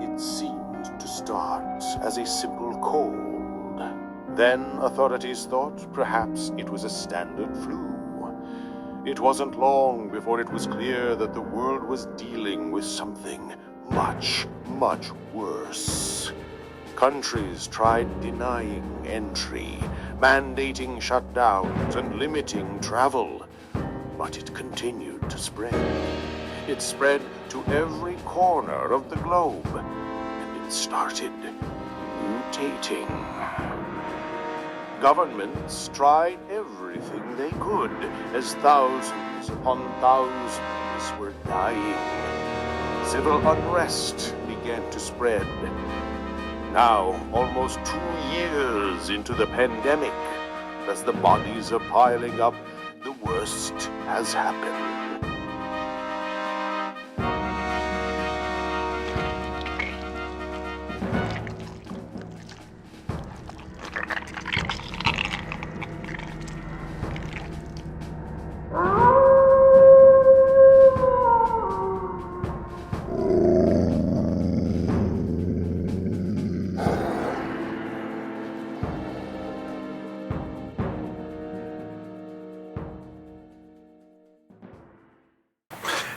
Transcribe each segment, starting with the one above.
It seemed to start as a simple cold. Then authorities thought perhaps it was a standard flu. It wasn't long before it was clear that the world was dealing with something much, much worse. Countries tried denying entry, mandating shutdowns, and limiting travel. But it continued to spread. It spread to every corner of the globe, and it started mutating. Governments tried everything they could as thousands upon thousands were dying. Civil unrest began to spread. Now, almost 2 years into the pandemic, as the bodies are piling up, the worst has happened.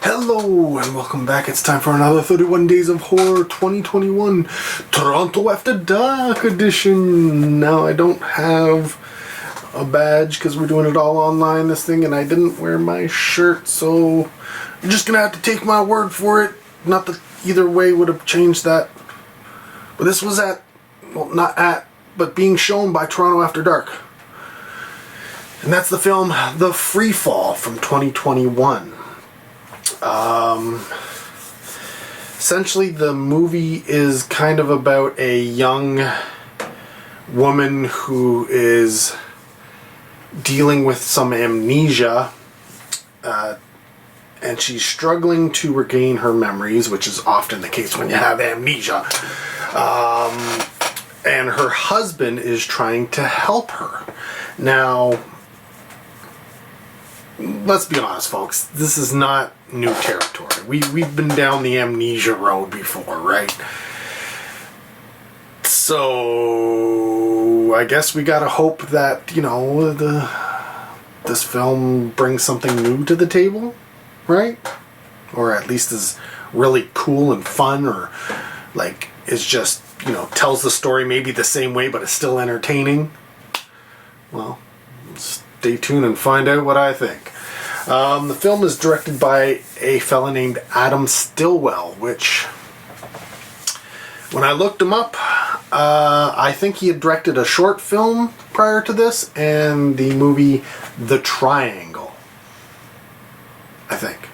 Hello and welcome back. It's time for another 31 Days of Horror 2021 Toronto After Dark edition. Now I don't have a badge because we're doing it all online, this thing, and I didn't wear my shirt, so you're just gonna have to take my word for it. Not that either way would have changed that. But this was but being shown by Toronto After Dark. And that's the film The Free Fall from 2021. Essentially the movie is kind of about a young woman who is dealing with some amnesia, and she's struggling to regain her memories, which is often the case when you have amnesia. And her husband is trying to help her. Now, let's be honest, folks, this is not new territory. We've been down the amnesia road before, right? So I guess we gotta hope that, this film brings something new to the table, right? Or at least is really cool and fun, or like is just, tells the story maybe the same way but is still entertaining. Well, stay tuned and find out what I think. The film is directed by a fella named Adam Stillwell, which, when I looked him up, I think he had directed a short film prior to this and the movie The Triangle. I think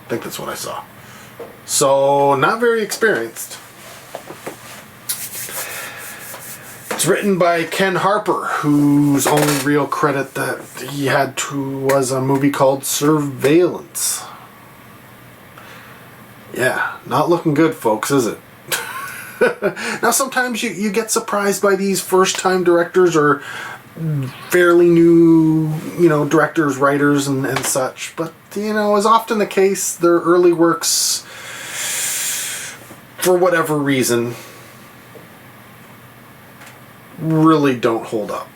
that's what I saw. So, not very experienced. It's written by Ken Harper, whose only real credit that he had was a movie called Surveillance. Yeah, not looking good, folks, is it? Now, sometimes you get surprised by these first-time directors or fairly new, directors, writers, and such. But, as often the case, their early works, for whatever reason, really don't hold up.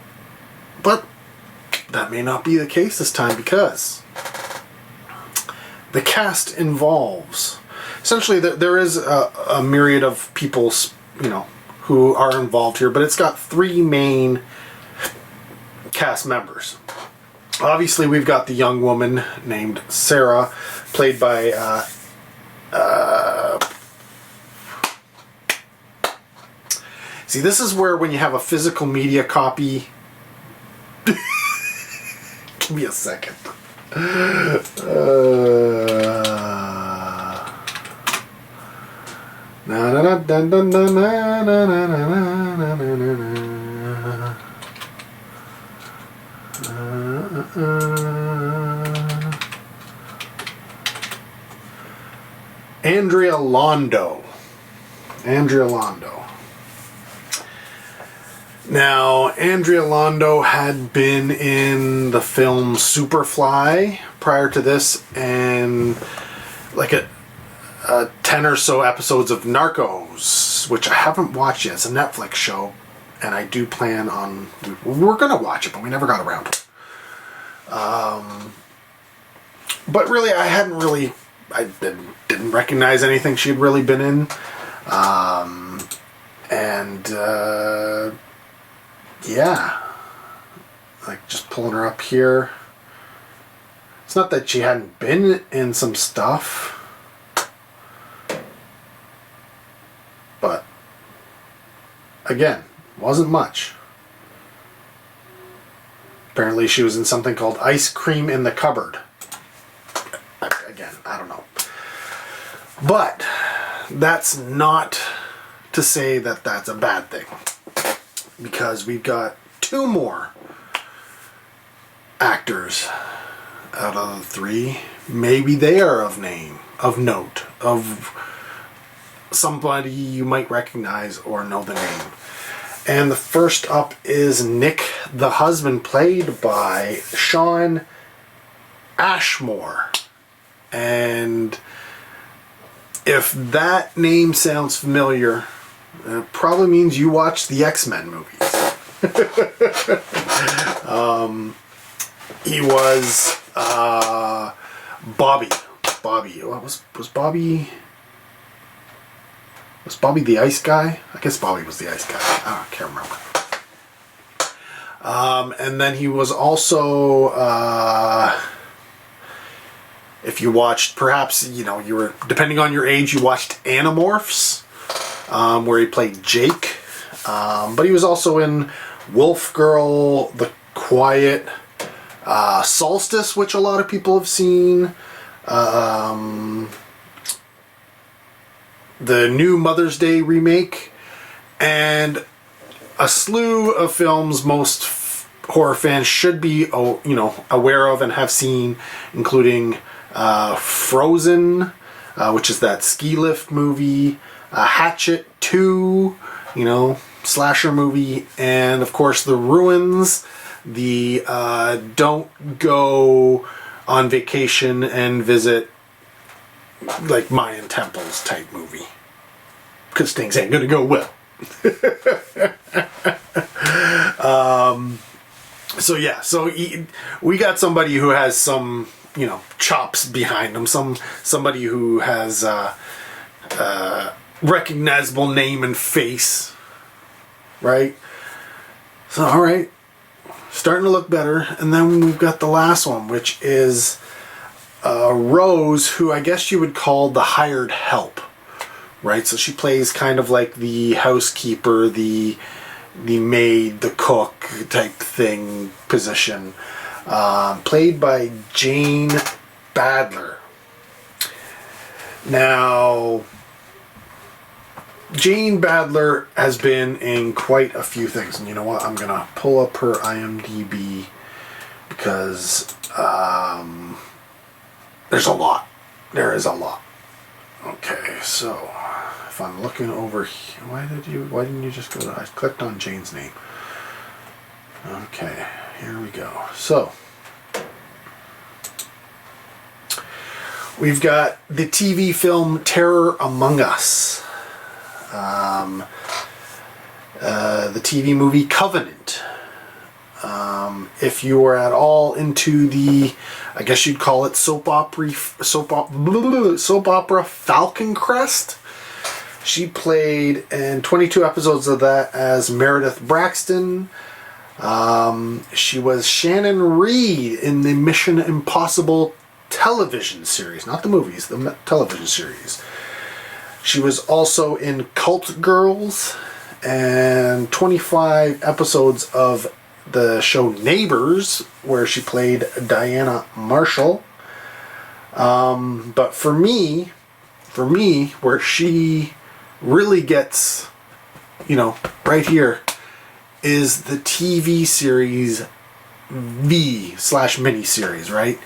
But that may not be the case this time, because the cast involves, essentially there is a myriad of people, who are involved here, but it's got 3 main cast members. Obviously we've got the young woman named Sarah, played by see, this is where when you have a physical media copy... Give me a second. Andrea Londo. Now, Andrea Londo had been in the film Superfly prior to this, and like a 10 or so episodes of Narcos, which I haven't watched yet. It's a Netflix show, and I do plan on... We're going to watch it, but we never got around to it. But really, I didn't recognize anything she'd really been in. Yeah. Like, just pulling her up here. It's not that she hadn't been in some stuff. But, again, wasn't much. Apparently she was in something called Ice Cream in the Cupboard. Again, I don't know. But that's not to say that that's a bad thing. Because we've got 2 more actors out of the 3. Maybe they are of note, of somebody you might recognize or know the name. And the first up is Nick, the husband, played by Shawn Ashmore. And if that name sounds familiar, it probably means you watched the X-Men movies. He was Bobby. What was Bobby? Was Bobby the ice guy? I guess Bobby was the ice guy. I can't remember. And then he was also, if you watched, perhaps, you were, depending on your age, you watched Animorphs, where he played Jake. But he was also in Wolf Girl, The Quiet, Solstice, which a lot of people have seen. The new Mother's Day remake, and a slew of films most horror fans should be, aware of and have seen, including Frozen, which is that ski lift movie, Hatchet 2, slasher movie, and of course The Ruins, the don't go on vacation and visit like Mayan temples type movie, because things ain't gonna go well. We got somebody who has some chops behind them, somebody who has recognizable name and face, right? So all right, starting to look better. And then we've got the last one, which is Rose, who I guess you would call the hired help, right? So she plays kind of like the housekeeper, the maid, the cook type thing position, played by Jane Badler. Now, Jane Badler has been in quite a few things, and you know what? I'm gonna pull up her IMDb because there's a lot. There is a lot. Okay, so if I'm looking over here, why didn't you just go to, I clicked on Jane's name. Okay, here we go. So, we've got the TV film Terror Among Us. The TV movie Covenant. If you were at all into the, I guess you'd call it soap opera Falcon Crest, she played in 22 episodes of that as Meredith Braxton. She was Shannon Reed in the Mission Impossible television series, not the movies, the television series. She was also in Cult Girls and 25 episodes of the show Neighbors, where she played Diana Marshall. But for me, where she really gets, right here, is the TV series V/miniseries, right?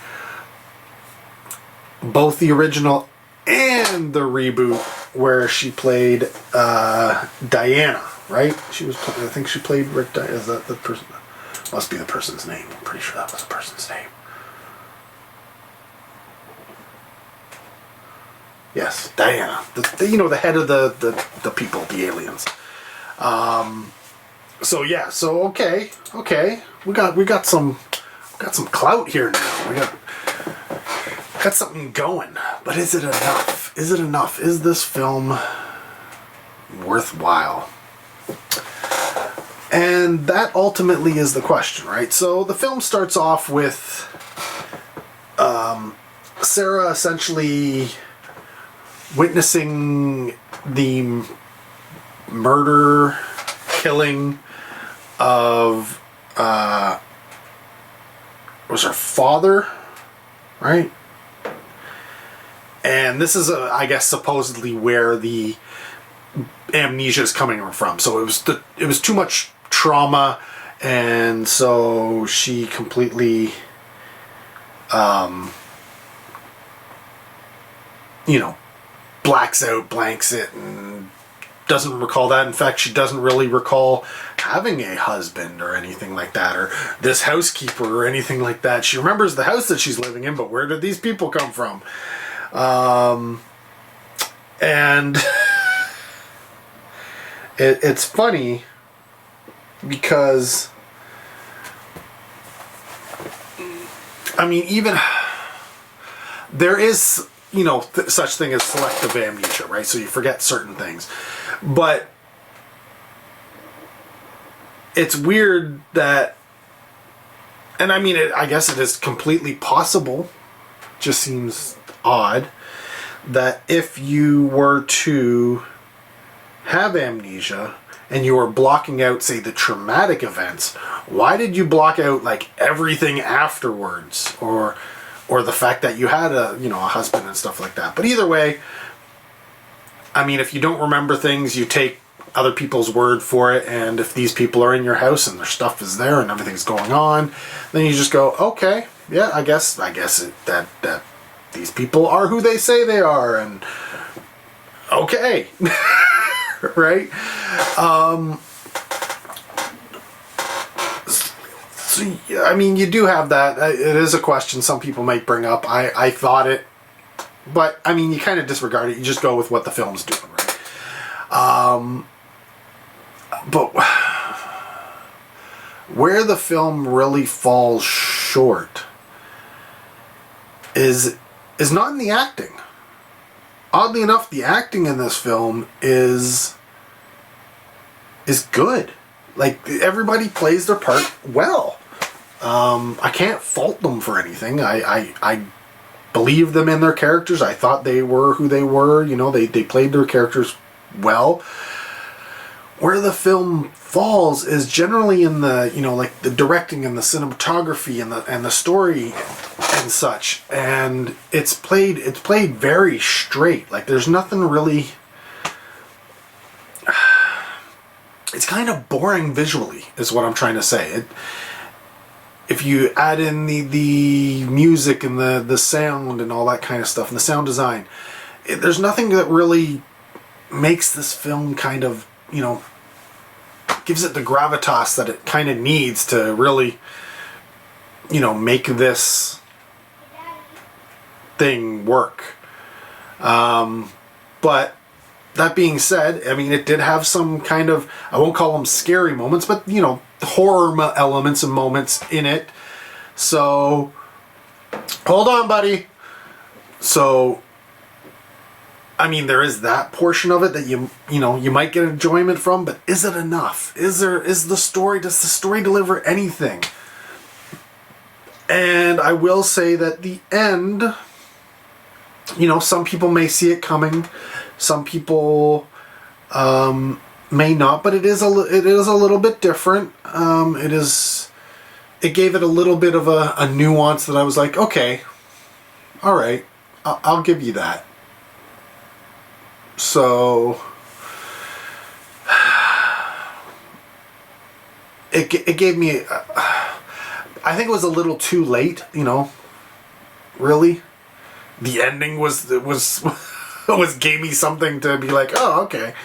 Both the original and the reboot, where she played Diana, right? She was, I think she played Rick. Is that the person? Must be the person's name. I'm pretty sure that was the person's name. Yes, Diana. The head of the people, the aliens. So yeah, so okay. We got some clout here now. We got something going. But is it enough? Is it enough? Is this film worthwhile? And that ultimately is the question, right? So the film starts off with Sarah essentially witnessing the murder, killing of was her father, right? And this is I guess supposedly where the amnesia is coming from. So it was too much trauma, and so she completely blacks out, blanks it, and doesn't recall that. In fact, she doesn't really recall having a husband or anything like that, or this housekeeper or anything like that. She remembers the house that she's living in, but where did these people come from? And it's funny because, I mean, even there is, such thing as selective amnesia, right? So you forget certain things. But it's weird that, and I mean, I guess it is completely possible, just seems odd, that if you were to have amnesia and you were blocking out, say, the traumatic events, why did you block out, like, everything afterwards? Or the fact that you had a husband and stuff like that. But either way, I mean, if you don't remember things, you take other people's word for it, and if these people are in your house and their stuff is there and everything's going on, then you just go, okay, yeah, I guess that these people are who they say they are, and okay. Right? So, I mean, you do have that. It is a question some people might bring up. I thought it, but I mean, you kind of disregard it. You just go with what the film's doing, right? But where the film really falls short is not in the acting. Oddly enough, the acting in this film is good. Like, everybody plays their part well. I can't fault them for anything. I believe them in their characters. I thought they were who they were. They played their characters well. Where the film falls is generally in the, like the directing and the cinematography and the story and such. And it's played very straight. Like, there's nothing really. It's kind of boring visually, is what I'm trying to say. If you add in the music and the sound and all that kind of stuff, and the sound design, there's nothing that really makes this film kind of, gives it the gravitas that it kind of needs to really, make this thing work. But that being said, I mean, it did have some kind of, I won't call them scary moments, but, horror elements and moments in it. So, hold on, buddy. So, I mean, there is that portion of it that you might get enjoyment from, but is it enough? Does the story deliver anything? And I will say that the end, some people may see it coming, some people may not, but it is a little bit different. It gave it a little bit of a nuance that I was like, okay, all right, I'll give you that. So it gave me. I think it was a little too late. Really, the ending was gave me something to be like, oh, okay.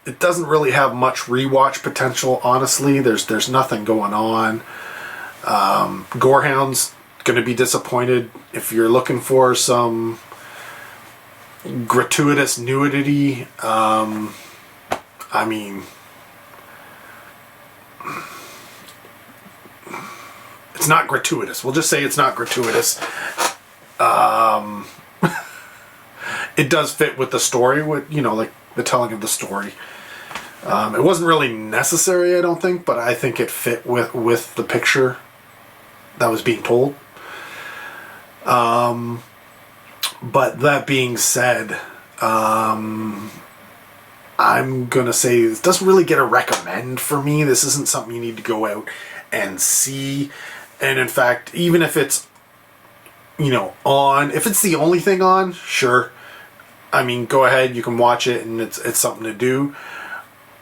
It doesn't really have much rewatch potential, honestly. There's nothing going on. Gorehound's going to be disappointed if you're looking for some gratuitous nudity. I mean, it's not gratuitous. We'll just say it's not gratuitous. It does fit with the story, with, you know, like the telling of the story. It wasn't really necessary, I don't think, but I think it fit with the picture that was being told. But that being said, I'm gonna say this doesn't really get a recommend for me. This isn't something you need to go out and see. And in fact, even if it's, you know, on, if it's the only thing on, sure. I mean, go ahead, you can watch it and it's something to do.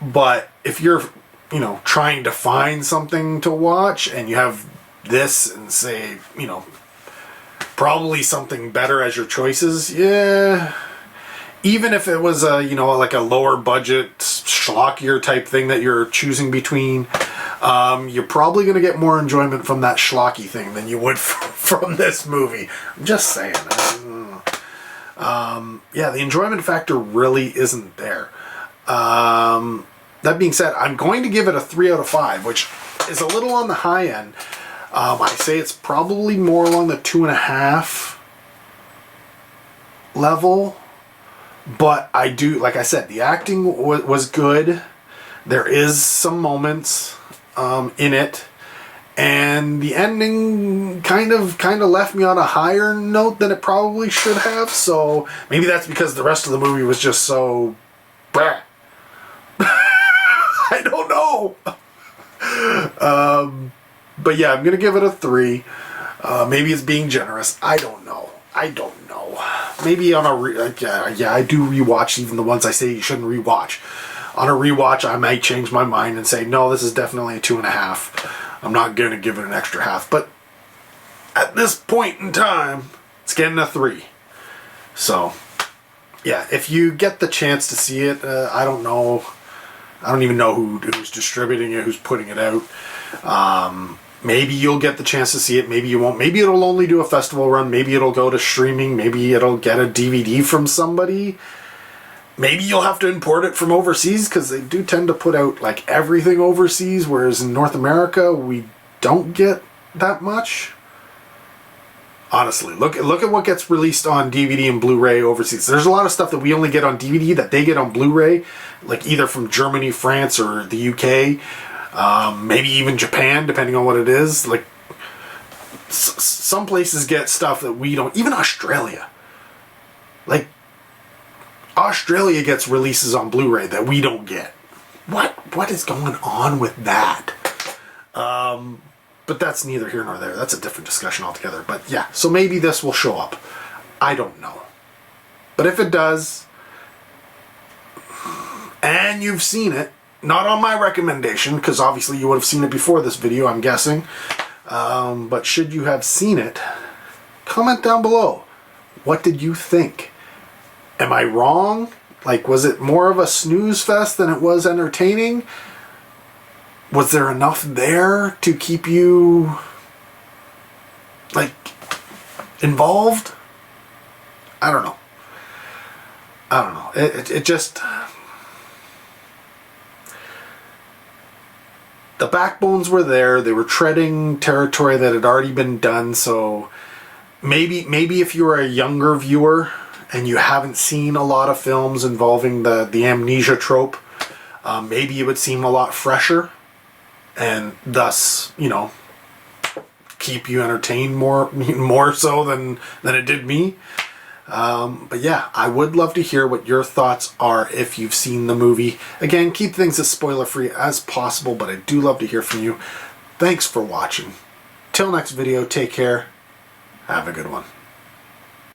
But if you're, you know, trying to find something to watch and you have this and say, you know, probably something better as your choices, yeah. Even if it was a, you know, like a lower budget, schlockier type thing that you're choosing between, you're probably going to get more enjoyment from that schlocky thing than you would from this movie. I'm just saying. Yeah, the enjoyment factor really isn't there. That being said, I'm going to give it a 3 out of 5, which is a little on the high end. I say it's probably more along the 2.5 level. But I do, like I said, the acting was good. There is some moments in it. And the ending kind of left me on a higher note than it probably should have. So maybe that's because the rest of the movie was just so... Bleh. I don't know. But yeah, I'm going to give it a 3. Maybe it's being generous. I don't know. Maybe on a... yeah, I do rewatch even the ones I say you shouldn't rewatch. On a rewatch, I might change my mind and say, no, this is definitely a 2.5. I'm not going to give it an extra half. But at this point in time, it's getting a 3. So, yeah, if you get the chance to see it, I don't know. I don't even know who's distributing it, who's putting it out. Maybe you'll get the chance to see it. Maybe you won't. Maybe it'll only do a festival run. Maybe it'll go to streaming. Maybe it'll get a DVD from somebody. Maybe you'll have to import it from overseas, because they do tend to put out like everything overseas, whereas in North America we don't get that much. Honestly, look at what gets released on DVD and Blu-ray overseas. There's a lot of stuff that we only get on DVD that they get on Blu-ray, like either from Germany, France, or the UK, maybe even Japan, depending on what it is. Like some places get stuff that we don't. Even Australia, like Australia gets releases on Blu-ray that we don't get. What is going on with that? But that's neither here nor there. That's a different discussion altogether. But yeah, so maybe this will show up. I don't know. But if it does, and you've seen it, not on my recommendation, because obviously you would have seen it before this video, I'm guessing. But should you have seen it, comment down below. What did you think? Am I wrong? Like, was it more of a snooze fest than it was entertaining? Was there enough there to keep you, like, involved? I don't know. It just... The backbones were there. They were treading territory that had already been done. So maybe if you were a younger viewer and you haven't seen a lot of films involving the amnesia trope, maybe it would seem a lot fresher. And thus, you know, keep you entertained more so than it did me. But yeah, I would love to hear what your thoughts are if you've seen the movie. Again, keep things as spoiler-free as possible, but I do love to hear from you. Thanks for watching. Till next video, take care. Have a good one.